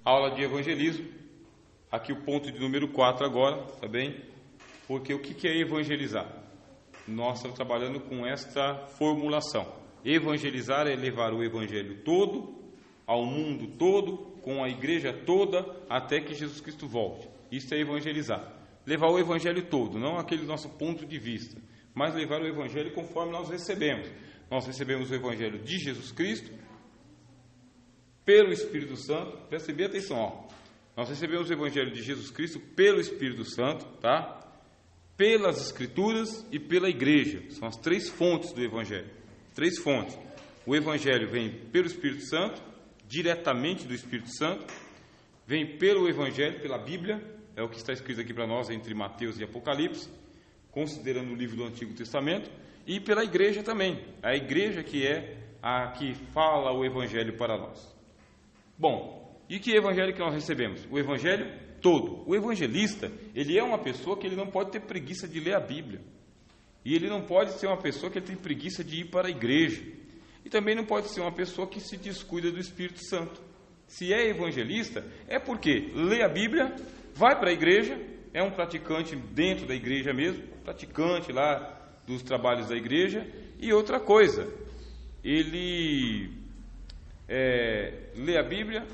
aula de evangelismo. Aqui o ponto de número 4 agora, tá bem? Porque o que é evangelizar? Nós estamos trabalhando com esta formulação. Evangelizar é levar o evangelho todo, ao mundo todo, com a igreja toda, até que Jesus Cristo volte. Isso é evangelizar. Levar o evangelho todo, não aquele nosso ponto de vista, mas levar o evangelho conforme nós recebemos. Nós recebemos o evangelho de Jesus Cristo, pelo Espírito Santo. Preste bem atenção, ó. Nós recebemos o evangelho de Jesus Cristo pelo Espírito Santo, tá? Pelas Escrituras e pela igreja. São as três fontes do evangelho. Três fontes. O evangelho vem pelo Espírito Santo, diretamente do Espírito Santo, vem pelo evangelho, pela Bíblia, é o que está escrito aqui para nós entre Mateus e Apocalipse, considerando o livro do Antigo Testamento, e pela igreja também, a igreja que é a que fala o evangelho para nós. Bom, e que evangelho que nós recebemos? O evangelho todo. O evangelista, ele é uma pessoa que ele não pode ter preguiça de ler a Bíblia, e ele não pode ser uma pessoa que tem preguiça de ir para a igreja, e também não pode ser uma pessoa que se descuida do Espírito Santo. Se é evangelista, é porque lê a Bíblia, vai para a igreja, é um praticante dentro da igreja mesmo, praticante lá dos trabalhos da igreja. E outra coisa, ele lê a Bíblia,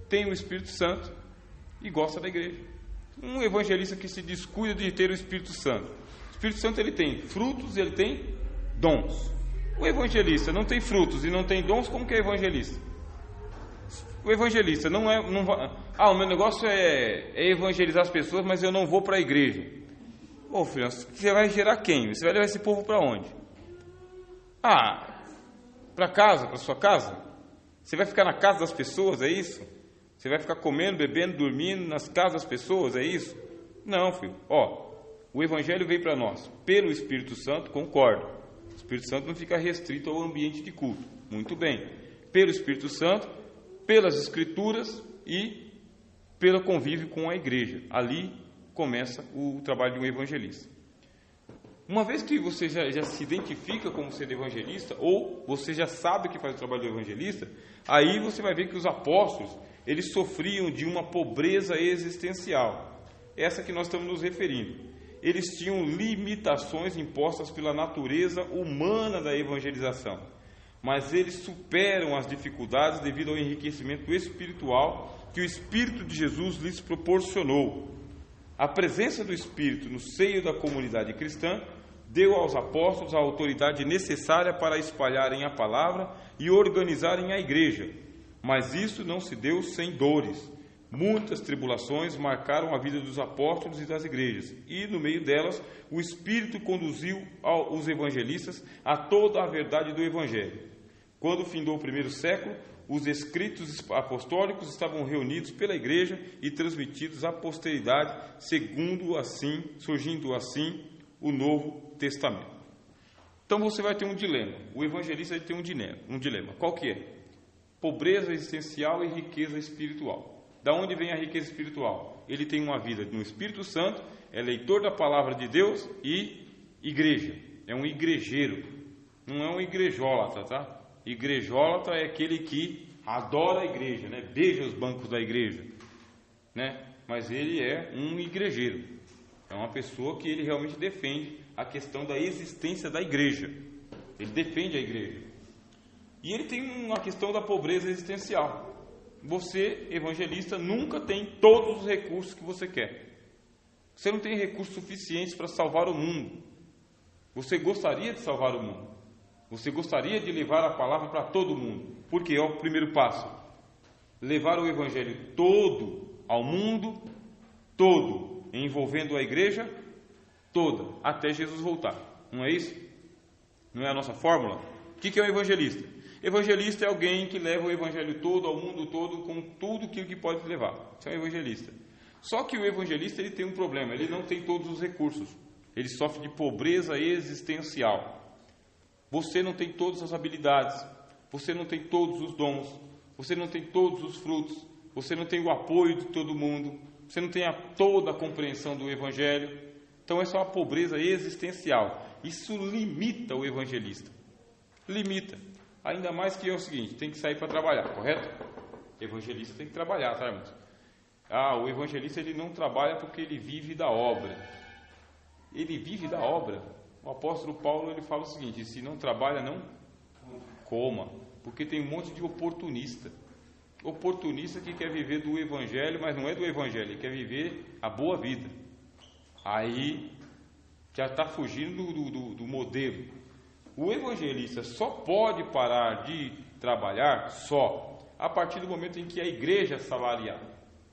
tem o Espírito Santo e gosta da igreja. Um evangelista que se descuida de ter o Espírito Santo. O Espírito Santo, ele tem frutos e ele tem dons. O evangelista não tem frutos e não tem dons, como que é evangelista? O evangelista não vai, o meu negócio é evangelizar as pessoas, mas eu não vou para a igreja. Ô filho, você vai gerar quem? Você vai levar esse povo para onde? Para casa, para sua casa? Você vai ficar na casa das pessoas, é isso? Você vai ficar comendo, bebendo, dormindo nas casas das pessoas, é isso? Não, filho. O evangelho vem para nós pelo Espírito Santo, concordo. O Espírito Santo não fica restrito ao ambiente de culto. Muito bem. Pelo Espírito Santo, pelas Escrituras e pelo convívio com a igreja. Ali começa o trabalho de um evangelista. Uma vez que você já se identifica como sendo evangelista, ou você já sabe que faz o trabalho do evangelista, aí você vai ver que os apóstolos, eles sofriam de uma pobreza existencial, essa que nós estamos nos referindo. Eles tinham limitações impostas pela natureza humana da evangelização, mas eles superam as dificuldades devido ao enriquecimento espiritual que o Espírito de Jesus lhes proporcionou. A presença do Espírito no seio da comunidade cristã deu aos apóstolos a autoridade necessária para espalharem a palavra e organizarem a igreja, mas isso não se deu sem dores. Muitas tribulações marcaram a vida dos apóstolos e das igrejas, e no meio delas o Espírito conduziu os evangelistas a toda a verdade do Evangelho. Quando findou o primeiro século, os escritos apostólicos estavam reunidos pela igreja e transmitidos à posteridade, surgindo assim o Novo Testamento. Então você vai ter um dilema. O evangelista tem um dilema. Qual que é? Pobreza existencial e riqueza espiritual. Da onde vem a riqueza espiritual? Ele tem uma vida no Espírito Santo, é leitor da palavra de Deus e igreja. É um igrejeiro, não é um igrejólatra, tá? Igrejólatra é aquele que adora a igreja, né? Beija os bancos da igreja, né? Mas ele é um igrejeiro, é uma pessoa que ele realmente defende a questão da existência da igreja, ele defende a igreja. E ele tem uma questão da pobreza existencial. Você, evangelista, nunca tem todos os recursos que você quer. Você não tem recursos suficientes para salvar o mundo. Você gostaria de salvar o mundo. Você gostaria de levar a palavra para todo mundo. Por quê? É o primeiro passo. Levar o evangelho todo ao mundo, todo, envolvendo a igreja toda, até Jesus voltar. Não é isso? Não é a nossa fórmula? O que é um evangelista? Evangelista é alguém que leva o evangelho todo ao mundo todo, com tudo que pode levar. Isso é um evangelista. Só que o evangelista, ele tem um problema, ele não tem todos os recursos. Ele sofre de pobreza existencial. Você não tem todas as habilidades, você não tem todos os dons, você não tem todos os frutos, você não tem o apoio de todo mundo, você não tem toda a compreensão do evangelho. Então essa é uma pobreza existencial. Isso limita o evangelista. Limita. Ainda mais que é o seguinte, tem que sair para trabalhar, correto? Evangelista tem que trabalhar, tá, irmãos? O evangelista ele não trabalha porque ele vive da obra. Ele vive da obra. O apóstolo Paulo ele fala o seguinte: se não trabalha, não coma, porque tem um monte de oportunista. Oportunista que quer viver do evangelho, mas não é do evangelho, ele quer viver a boa vida. Aí já está fugindo do modelo. O evangelista só pode parar de trabalhar só a partir do momento em que a igreja salariar,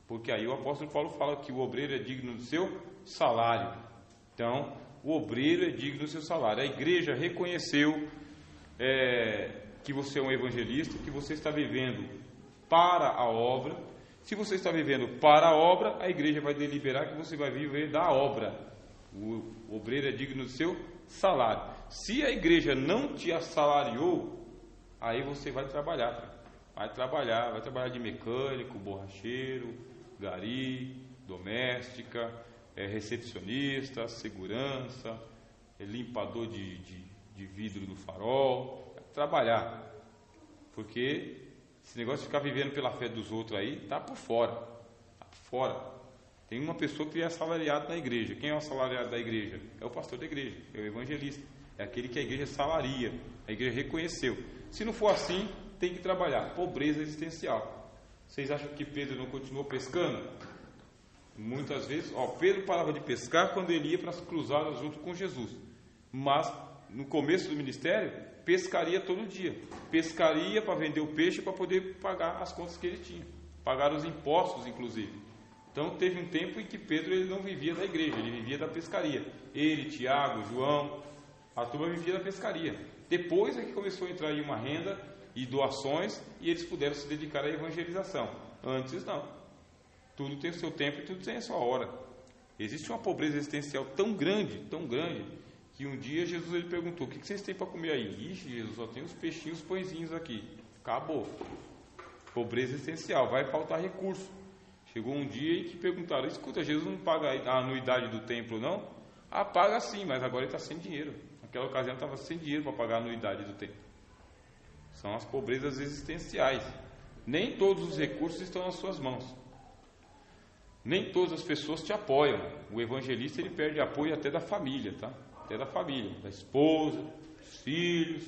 porque aí o apóstolo Paulo fala que o obreiro é digno do seu salário. Então, o obreiro é digno do seu salário. A igreja reconheceu que você é um evangelista, que você está vivendo para a obra. Se você está vivendo para a obra, a igreja vai deliberar que você vai viver da obra. O obreiro é digno do seu salário. Se a igreja não te assalariou, aí você vai trabalhar. Vai trabalhar de mecânico, borracheiro, gari, doméstica, recepcionista, segurança, limpador de vidro do farol. Vai trabalhar. Porque esse negócio de ficar vivendo pela fé dos outros aí, está por fora. Está por fora. Tem uma pessoa que é assalariado na igreja. Quem é o assalariado da igreja? É o pastor da igreja, é o evangelista. É aquele que a igreja salaria, a igreja reconheceu. Se não for assim, tem que trabalhar. Pobreza existencial. Vocês acham que Pedro não continuou pescando? Muitas vezes, Pedro parava de pescar quando ele ia para as cruzadas junto com Jesus. Mas, no começo do ministério, pescaria todo dia. Pescaria para vender o peixe para poder pagar as contas que ele tinha. Pagar os impostos, inclusive. Então, teve um tempo em que Pedro ele não vivia da igreja, ele vivia da pescaria. Ele, Tiago, João, a turma vivia da pescaria. Depois é que começou a entrar aí uma renda e doações e eles puderam se dedicar à evangelização. Antes, não. Tudo tem o seu tempo e tudo tem a sua hora. Existe uma pobreza existencial tão grande, que um dia Jesus ele perguntou: o que vocês têm para comer aí? Ixi, Jesus, só tem os peixinhos, os pãezinhos aqui. Acabou. Pobreza existencial, vai faltar recurso. Chegou um dia em que perguntaram: escuta, Jesus não paga a anuidade do templo, não? Paga sim, mas agora ele está sem dinheiro. Naquela ocasião estava sem dinheiro para pagar a anuidade do templo. São as pobrezas existenciais. Nem todos os recursos estão nas suas mãos. Nem todas as pessoas te apoiam. O evangelista ele perde apoio até da família, tá? Até da família, da esposa, dos filhos,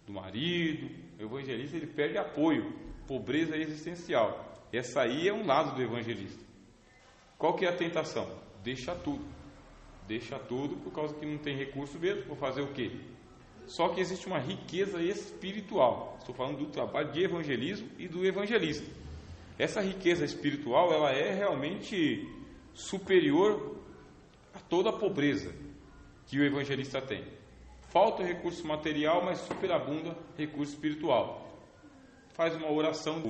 do marido. O evangelista ele perde apoio. Pobreza existencial. Essa aí é um lado do evangelista. Qual que é a tentação? Deixa tudo. Deixa tudo por causa que não tem recurso mesmo. Vou fazer o quê? Só que existe uma riqueza espiritual. Estou falando do trabalho de evangelismo e do evangelista. Essa riqueza espiritual, ela é realmente superior a toda a pobreza que o evangelista tem. Falta recurso material, mas superabunda recurso espiritual. Faz uma oração,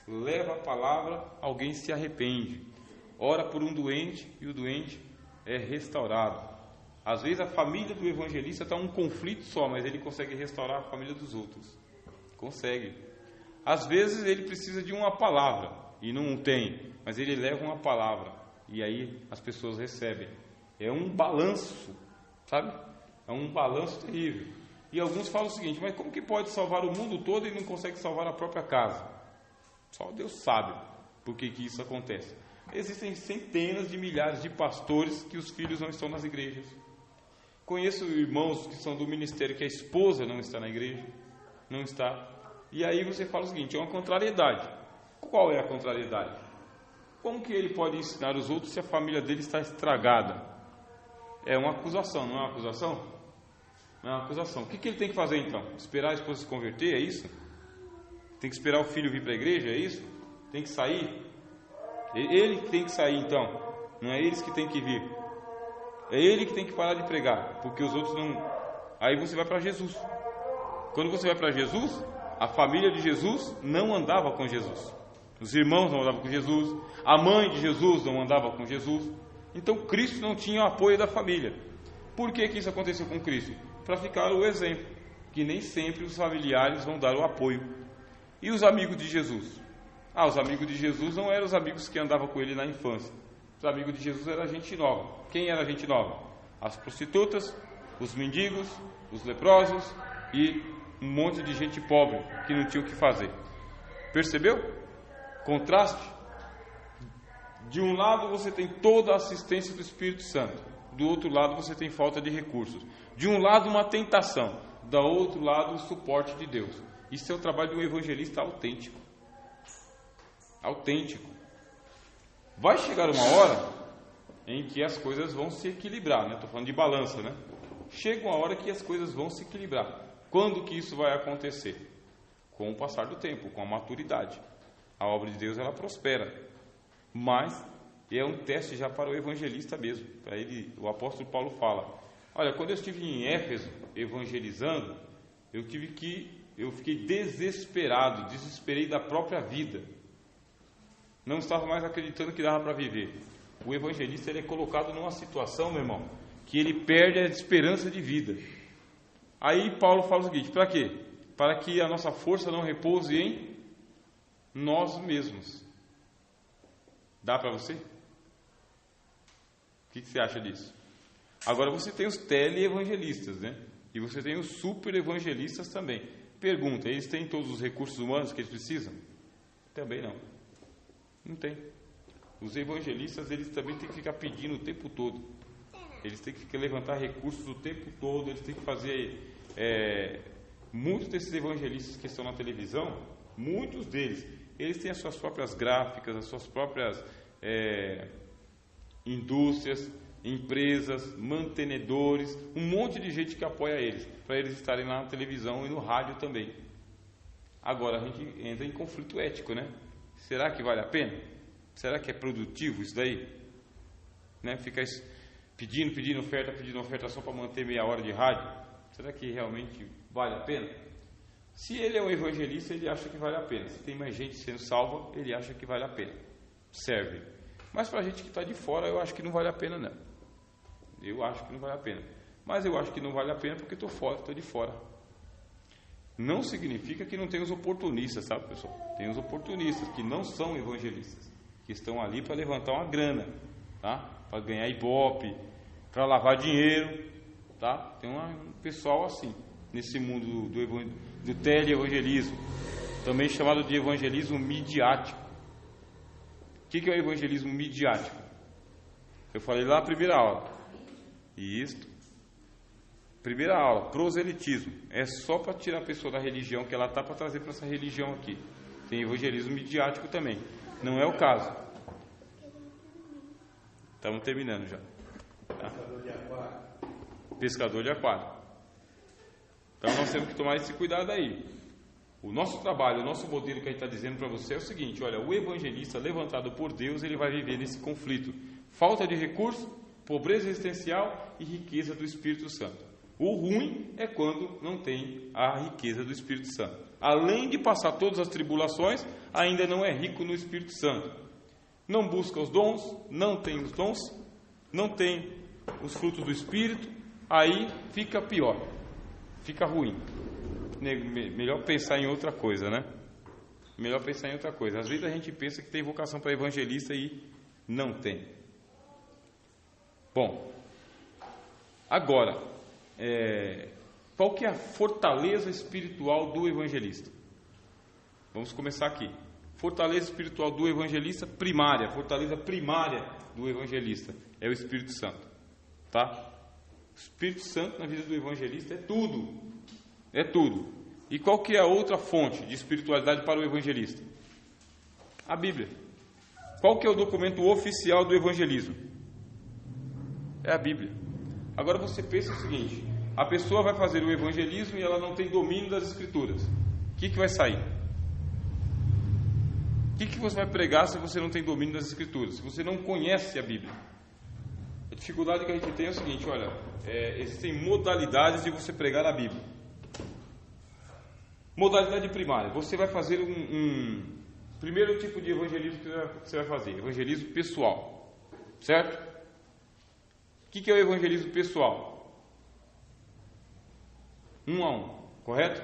leva a palavra, alguém se arrepende. Ora por um doente e o doente é restaurado. Às vezes a família do evangelista está em um conflito só, mas ele consegue restaurar a família dos outros. Consegue. Às vezes ele precisa de uma palavra e não tem, mas ele leva uma palavra e aí as pessoas recebem. É um balanço, sabe? É um balanço terrível. E alguns falam o seguinte: mas como que pode salvar o mundo todo e não consegue salvar a própria casa? Só Deus sabe por que isso acontece. Existem centenas de milhares de pastores que os filhos não estão nas igrejas. Conheço irmãos que são do ministério que a esposa não está na igreja, não está. E aí você fala o seguinte: é uma contrariedade. Qual é a contrariedade? Como que ele pode ensinar os outros se a família dele está estragada? É uma acusação, não é uma acusação? Não é uma acusação. O que ele tem que fazer então? Esperar a esposa se converter, é isso? Tem que esperar o filho vir para a igreja, é isso? Tem que sair? Ele que tem que sair então, não é eles que tem que vir. É ele que tem que parar de pregar, porque os outros não. Aí você vai para Jesus. Quando você vai para Jesus, a família de Jesus não andava com Jesus. Os irmãos não andavam com Jesus. A mãe de Jesus não andava com Jesus. Então Cristo não tinha o apoio da família. Por que isso aconteceu com Cristo? Para ficar o exemplo, que nem sempre os familiares vão dar o apoio. E os amigos de Jesus? Os amigos de Jesus não eram os amigos que andavam com ele na infância. Os amigos de Jesus eram gente nova. Quem era gente nova? As prostitutas, os mendigos, os leprosos e um monte de gente pobre que não tinha o que fazer. Percebeu? Contraste. De um lado você tem toda a assistência do Espírito Santo, do outro lado você tem falta de recursos. De um lado uma tentação, do outro lado o suporte de Deus. Isso é o trabalho de um evangelista autêntico. Autêntico. Vai chegar uma hora em que as coisas vão se equilibrar, né? Estou falando de balança, né? Chega uma hora que as coisas vão se equilibrar. Quando que isso vai acontecer? Com o passar do tempo, com a maturidade. A obra de Deus, ela prospera. Mas é um teste já para o evangelista mesmo. Para ele, o apóstolo Paulo fala: olha, quando eu estive em Éfeso evangelizando, eu fiquei desesperado, desesperei da própria vida. Não estava mais acreditando que dava para viver. O evangelista, ele é colocado numa situação, meu irmão, que ele perde a esperança de vida. Aí Paulo fala o seguinte: para quê? Para que a nossa força não repouse em nós mesmos. Dá para você? O que você acha disso? Agora você tem os tele-evangelistas, né? E você tem os super-evangelistas também. Pergunta: eles têm todos os recursos humanos que eles precisam? Também não. Não tem. Os evangelistas, eles também têm que ficar pedindo o tempo todo. Eles têm que levantar recursos o tempo todo. Eles têm que fazer... muitos desses evangelistas que estão na televisão, muitos deles, eles têm as suas próprias gráficas, as suas próprias indústrias, empresas, mantenedores, um monte de gente que apoia eles, para eles estarem lá na televisão e no rádio também. Agora a gente entra em conflito ético, né? Será que vale a pena? Será que é produtivo isso daí? Né? Ficar pedindo oferta só para manter meia hora de rádio? Será que realmente vale a pena? Se ele é um evangelista, ele acha que vale a pena. Se tem mais gente sendo salva, ele acha que vale a pena. Serve. Mas para a gente que está de fora, eu acho que não vale a pena, não. Eu acho que não vale a pena. Mas eu acho que não vale a pena porque estou fora, estou de fora. Não significa que não tem os oportunistas, sabe, pessoal? Tem os oportunistas que não são evangelistas, que estão ali para levantar uma grana, tá? Para ganhar ibope, para lavar dinheiro, tá? Tem um pessoal assim, nesse mundo do tele-evangelismo, também chamado de evangelismo midiático. O que é o evangelismo midiático? Eu falei lá na primeira aula. Isto. Primeira aula, proselitismo. É só para tirar a pessoa da religião que ela está, para trazer para essa religião aqui. Tem evangelismo midiático também. Não é o caso. Estamos terminando já. Tá? Pescador de aquário. Então nós temos que tomar esse cuidado aí. O nosso trabalho, o nosso modelo que a gente está dizendo para você é o seguinte: olha, o evangelista levantado por Deus, ele vai viver nesse conflito. Falta de recurso, pobreza existencial e riqueza do Espírito Santo. O ruim é quando não tem a riqueza do Espírito Santo. Além de passar todas as tribulações, ainda não é rico no Espírito Santo. Não busca os dons, não tem os dons, não tem os frutos do Espírito, aí fica pior, fica ruim. Melhor pensar em outra coisa, né? Melhor pensar em outra coisa. Às vezes a gente pensa que tem vocação para evangelista e não tem. Bom, agora, qual que é a fortaleza espiritual do evangelista? Vamos começar aqui. Fortaleza espiritual do evangelista primária, fortaleza primária do evangelista é o Espírito Santo, tá? O Espírito Santo na vida do evangelista é tudo, é tudo. E qual que é a outra fonte de espiritualidade para o evangelista? A Bíblia. Qual que é o documento oficial do evangelismo? É a Bíblia. Agora você pensa o seguinte: a pessoa vai fazer o evangelismo e ela não tem domínio das Escrituras. O que vai sair? O que você vai pregar se você não tem domínio das Escrituras? Se você não conhece a Bíblia? A dificuldade que a gente tem é o seguinte: olha, existem modalidades de você pregar a Bíblia. Modalidade primária. Você vai fazer primeiro tipo de evangelismo que você vai fazer: evangelismo pessoal. Certo? O que é o evangelismo pessoal? 1 a 1, correto?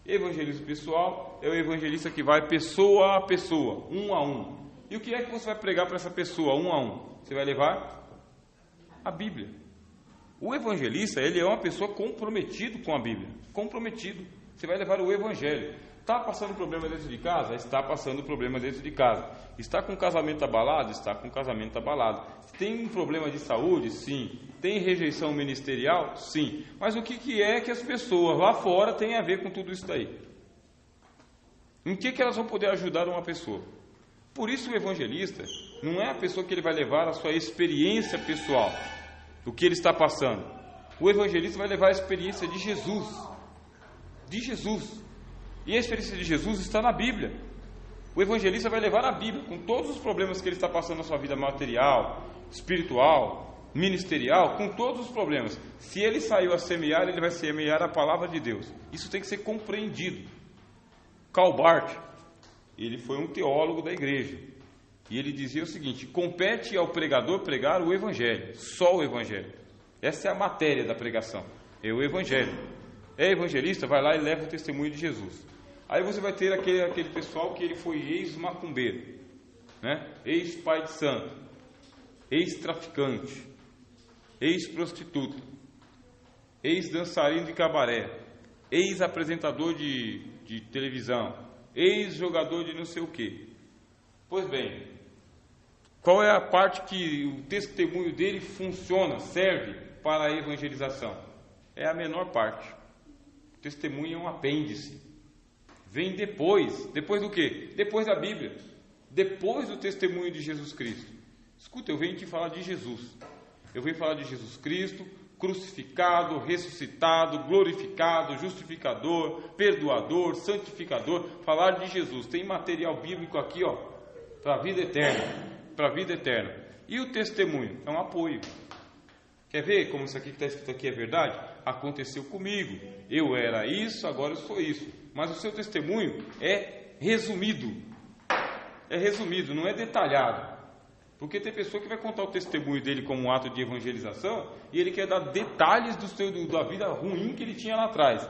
Evangelismo pessoal é o evangelista que vai pessoa a pessoa, 1 a 1. E o que é que você vai pregar para essa pessoa, 1 a 1? Você vai levar a Bíblia. O evangelista, ele é uma pessoa comprometido com a Bíblia. Comprometido. Você vai levar o Evangelho. Está passando problema dentro de casa? Está passando problema dentro de casa. Está com o casamento abalado? Está com o casamento abalado. Tem um problema de saúde? Sim. Tem rejeição ministerial? Sim. Mas o que é que as pessoas lá fora têm a ver com tudo isso daí? Em que elas vão poder ajudar uma pessoa? Por isso o evangelista não é a pessoa que ele vai levar a sua experiência pessoal, o que ele está passando. O evangelista vai levar a experiência de Jesus. De Jesus. E a experiência de Jesus está na Bíblia. O evangelista vai levar a Bíblia, com todos os problemas que ele está passando na sua vida material, espiritual, ministerial, com todos os problemas. Se ele saiu a semear, ele vai semear a palavra de Deus. Isso tem que ser compreendido. Karl Barth, ele foi um teólogo da igreja. E ele dizia o seguinte: compete ao pregador pregar o evangelho, só o evangelho. Essa é a matéria da pregação, é o evangelho. É evangelista, vai lá e leva o testemunho de Jesus. Aí você vai ter aquele pessoal que ele foi ex-macumbeiro, né? Ex-pai de santo, ex-traficante, ex-prostituta, ex-dançarino de cabaré, ex-apresentador de televisão, ex-jogador de não sei o quê. Pois bem, qual é a parte que o testemunho dele funciona, serve para a evangelização? É a menor parte. O testemunho é um apêndice. Vem depois do quê? Depois da Bíblia, depois do testemunho de Jesus Cristo. Escuta, eu venho te falar de Jesus. Eu venho falar de Jesus Cristo, crucificado, ressuscitado, glorificado, justificador, perdoador, santificador. Falar de Jesus. Tem material bíblico aqui, ó, para a vida eterna, para a vida eterna. E o testemunho é um apoio. Quer ver como isso aqui que está escrito aqui é verdade? Aconteceu comigo, eu era isso, agora eu sou isso. Mas o seu testemunho é resumido, não é detalhado. Porque tem pessoa que vai contar o testemunho dele como um ato de evangelização e ele quer dar detalhes da vida ruim que ele tinha lá atrás.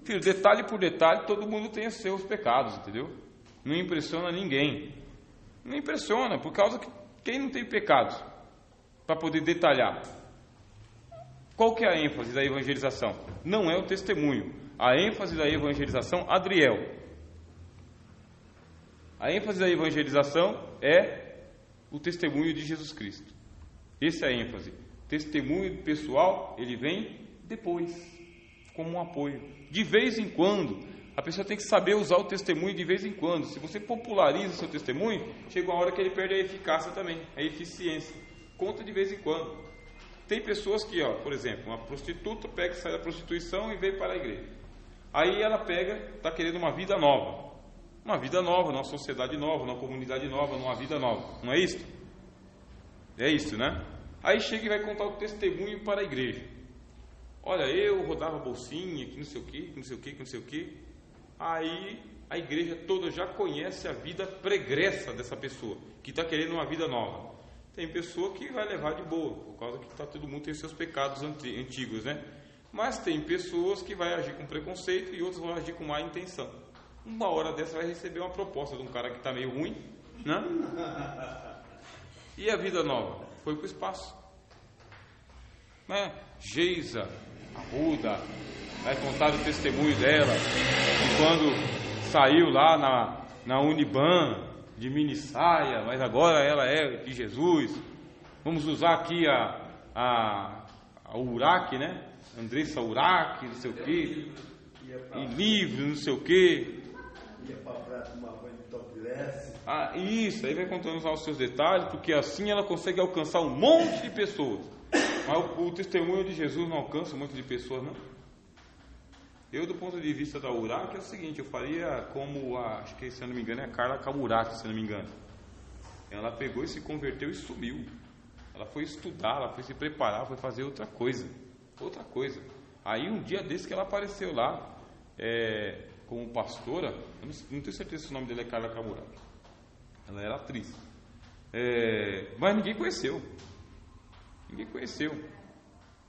Filho, detalhe por detalhe, todo mundo tem os seus pecados, entendeu? Não impressiona ninguém. Não impressiona, por causa que quem não tem pecados para poder detalhar? Qual que é a ênfase da evangelização? Não é o testemunho. A ênfase da evangelização, Adriel. A ênfase da evangelização é o testemunho de Jesus Cristo. Essa é a ênfase. Testemunho pessoal, ele vem depois, como um apoio. De vez em quando, a pessoa tem que saber usar o testemunho de vez em quando. Se você populariza o seu testemunho, chega uma hora que ele perde a eficácia também, a eficiência. Conta de vez em quando. Tem pessoas que, por exemplo, uma prostituta pega, sai da prostituição e vem para a igreja. Aí ela está querendo uma vida nova. Uma vida nova, numa sociedade nova, numa comunidade nova, numa vida nova. Não é isso? É isso, né? Aí chega e vai contar o testemunho para a igreja. Olha, eu rodava bolsinha, que não sei o que, que não sei o que, que não sei o que. Aí a igreja toda já conhece a vida pregressa dessa pessoa, que está querendo uma vida nova. Tem pessoa que vai levar de boa, por causa que todo mundo tem seus pecados antigos, né? Mas tem pessoas que vai agir com preconceito e outras vão agir com má intenção. Uma hora dessa vai receber uma proposta de um cara que está meio ruim, né? E a vida nova? Foi para o espaço, né? Geisa, Arruda, vai contar o testemunho dela, de quando saiu lá na Uniban, de mini saia, mas agora ela é de Jesus. Vamos usar aqui a Uraque, né? Andressa Uraque, não sei o quê, e livro, não sei o quê. Ia para a praia tomar banho de topless. Isso, aí vai contando os seus detalhes, porque assim ela consegue alcançar um monte de pessoas. Mas o testemunho de Jesus não alcança um monte de pessoas, não. Eu, do ponto de vista da Uraque, é o seguinte: eu faria como acho que, se eu não me engano, é a Carla Camurati, se eu não me engano. Ela pegou e se converteu e sumiu. Ela foi estudar, ela foi se preparar, foi fazer outra coisa. Aí um dia desse que ela apareceu lá, como pastora, eu não tenho certeza se o nome dela é Carla Camurati. Ela era atriz. Mas ninguém conheceu.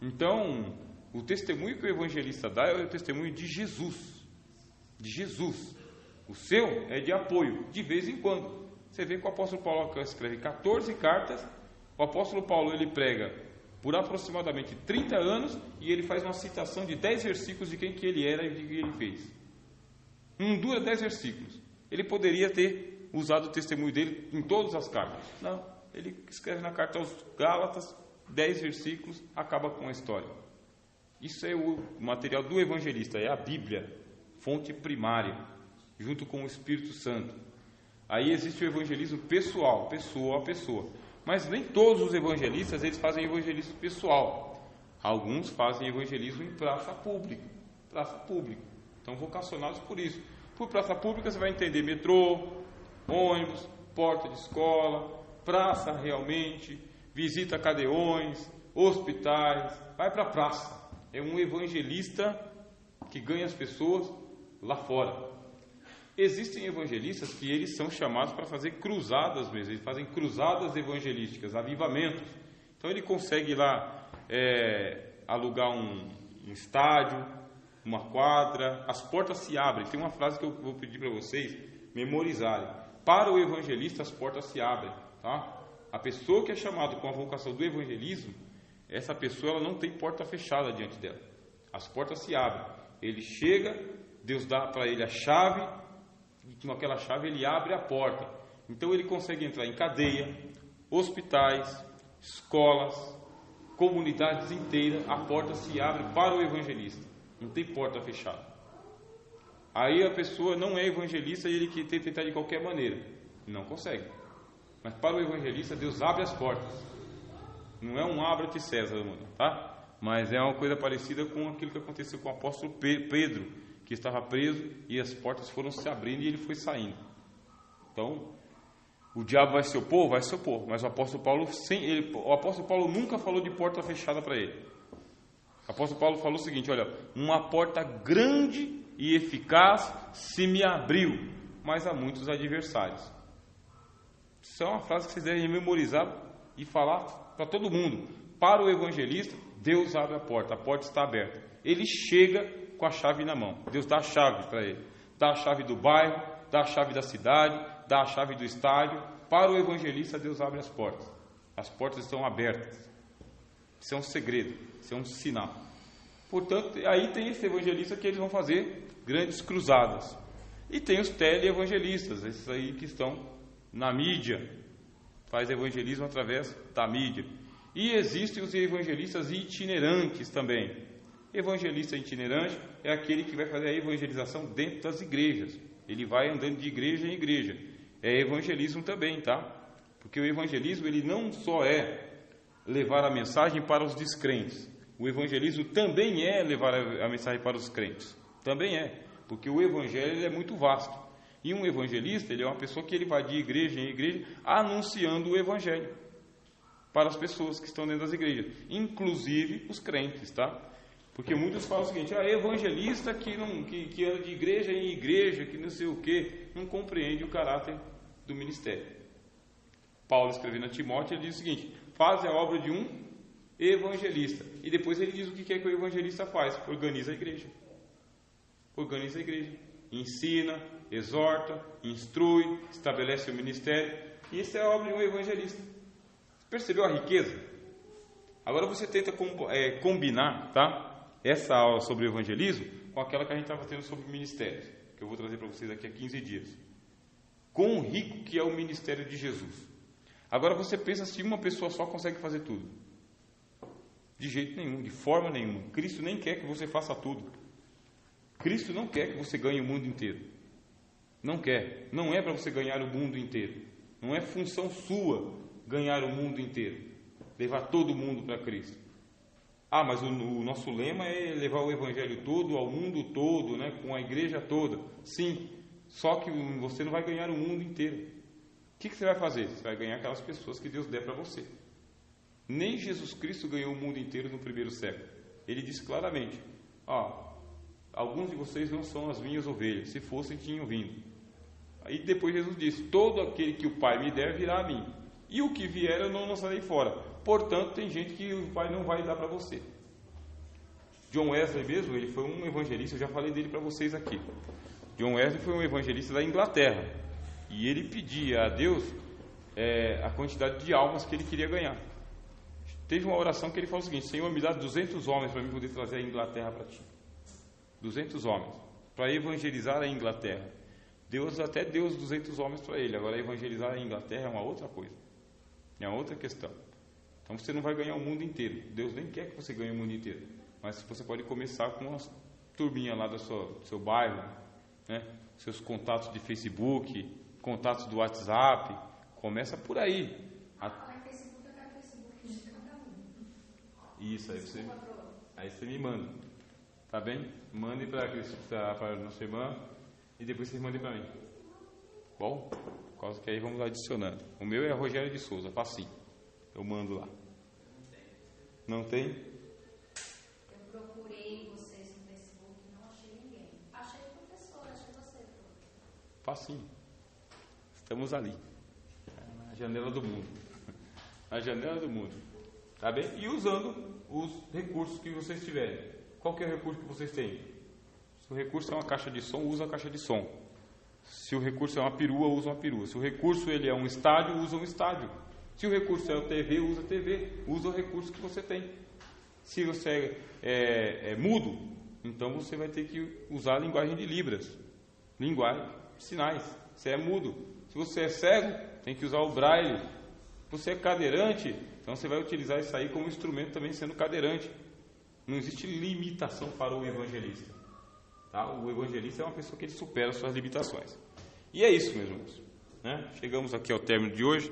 Então, o testemunho que o evangelista dá é o testemunho de Jesus. O seu é de apoio, de vez em quando. Você vê que o apóstolo Paulo escreve 14 cartas. O apóstolo Paulo, ele prega por aproximadamente 30 anos e ele faz uma citação de 10 versículos de quem que ele era e de que ele fez. Não dura 10 versículos. Ele poderia ter usado o testemunho dele em todas as cartas. Não, ele escreve na carta aos Gálatas, 10 versículos, acaba com a história. Isso é o material do evangelista, é a Bíblia, fonte primária, junto com o Espírito Santo. Aí existe o evangelismo pessoal, pessoa a pessoa. Mas nem todos os evangelistas eles fazem evangelismo pessoal. Alguns fazem evangelismo em praça pública. Estão vocacionados por isso. Por praça pública você vai entender metrô, ônibus, porta de escola, praça realmente, visita cadeões, hospitais, vai para a praça. É um evangelista que ganha as pessoas lá fora. Existem evangelistas que eles são chamados para fazer cruzadas mesmo, eles fazem cruzadas evangelísticas, avivamentos. Então ele consegue lá alugar um estádio, uma quadra, as portas se abrem. Tem uma frase que eu vou pedir para vocês memorizarem. Para o evangelista as portas se abrem, tá? A pessoa que é chamada com a vocação do evangelismo, essa pessoa ela não tem porta fechada diante dela. As portas se abrem. Ele chega, Deus dá para ele a chave, e com aquela chave ele abre a porta. Então ele consegue entrar em cadeia, hospitais, escolas, comunidades inteiras. A porta se abre para o evangelista. Não tem porta fechada. Aí a pessoa não é evangelista e ele quer tentar de qualquer maneira. Não consegue. Mas para o evangelista, Deus abre as portas. Não é um abra-te César, tá? Mas é uma coisa parecida com aquilo que aconteceu com o apóstolo Pedro, que estava preso e as portas foram se abrindo e ele foi saindo. Então, o diabo vai se opor? Vai se opor. Mas o apóstolo Paulo nunca falou de porta fechada para ele. O apóstolo Paulo falou o seguinte: olha, uma porta grande e eficaz se me abriu, mas há muitos adversários. Isso é uma frase que vocês devem memorizar e falar para todo mundo. Para o evangelista, Deus abre a porta está aberta. Ele chega com a chave na mão. Deus dá a chave para ele. Dá a chave do bairro, dá a chave da cidade, dá a chave do estádio. Para o evangelista, Deus abre as portas. As portas estão abertas. Isso é um segredo, isso é um sinal. Portanto, aí tem esse evangelista que eles vão fazer grandes cruzadas. E tem os teleevangelistas, esses aí que estão na mídia, faz evangelismo através da mídia. E existem os evangelistas itinerantes também. Evangelista itinerante é aquele que vai fazer a evangelização dentro das igrejas. Ele vai andando de igreja em igreja. É evangelismo também, tá? Porque o evangelismo ele não só é levar a mensagem para os descrentes. O evangelismo também é levar a mensagem para os crentes. Também é, porque o evangelho ele é muito vasto. E um evangelista, ele é uma pessoa que ele vai de igreja em igreja anunciando o evangelho para as pessoas que estão dentro das igrejas, inclusive os crentes, tá? Porque muitos falam o seguinte: evangelista que anda de igreja em igreja, que não sei o que, não compreende o caráter do ministério. Paulo escrevendo a Timóteo, ele diz o seguinte: faz a obra de um evangelista. E depois ele diz o que é que o evangelista faz: organiza a igreja. Organiza a igreja. Ensina, exorta, instrui, estabelece o ministério. E isso é a obra de um evangelista. Percebeu a riqueza? Agora você tenta combinar, tá? Essa aula sobre o evangelismo com aquela que a gente estava tendo sobre ministérios, que eu vou trazer para vocês daqui a 15 dias. Quão rico que é o ministério de Jesus. Agora você pensa se uma pessoa só consegue fazer tudo. De jeito nenhum, de forma nenhuma. Cristo nem quer que você faça tudo. Cristo não quer que você ganhe o mundo inteiro. Não quer. Não é para você ganhar o mundo inteiro. Não é função sua ganhar o mundo inteiro. Levar todo mundo para Cristo. Mas o nosso lema é levar o evangelho todo ao mundo todo, né? Com a igreja toda. Sim, só que você não vai ganhar o mundo inteiro. O que você vai fazer? Você vai ganhar aquelas pessoas que Deus der para você. Nem Jesus Cristo ganhou o mundo inteiro no primeiro século. Ele disse claramente: alguns de vocês não são as minhas ovelhas, se fossem tinham vindo. Aí depois Jesus disse: todo aquele que o Pai me der virá a mim, e o que vier eu não lançarei fora. Portanto, tem gente que o Pai não vai dar para você. John Wesley mesmo, ele foi um evangelista, eu já falei dele para vocês aqui. John Wesley foi um evangelista da Inglaterra, e ele pedia a Deus a quantidade de almas que ele queria ganhar. Teve uma oração que ele falou o seguinte: Senhor, me dá 200 homens para mim poder trazer a Inglaterra para ti. 200 homens. para evangelizar a Inglaterra. Deus até deu os 200 homens para ele, agora evangelizar a Inglaterra é uma outra coisa, é uma outra questão. Então você não vai ganhar o mundo inteiro, Deus nem quer que você ganhe o mundo inteiro, mas você pode começar com uma turminha lá do seu bairro, né? Seus contatos de Facebook, contatos do WhatsApp, começa por aí. Isso, aí você me manda, tá bem? Mande para a nossa irmã e depois vocês mandem para mim. Bom, por causa que aí vamos adicionando. O meu é Rogério de Souza, facinho. Eu mando lá. Não tem? Eu procurei vocês no Facebook e não achei ninguém. Achei o professor, achei você. Facinho. Estamos ali. Na janela do mundo. Na janela do mundo. Tá bem? E usando os recursos que vocês tiverem. Qual que é o recurso que vocês têm? Se o recurso é uma caixa de som, usa a caixa de som. Se o recurso é uma perua, usa uma perua. Se o recurso ele é um estádio, usa um estádio. Se o recurso é a TV, usa a TV. Usa o recurso que você tem. Se você é mudo, então você vai ter que usar a linguagem de Libras. Linguagem de sinais. Você é mudo. Se você é cego, tem que usar o braille. Se você é cadeirante, então você vai utilizar isso aí como instrumento também sendo cadeirante. Não existe limitação para o evangelista. Tá? O evangelista é uma pessoa que ele supera as suas limitações. E é isso, meus irmãos. Né? Chegamos aqui ao término de hoje.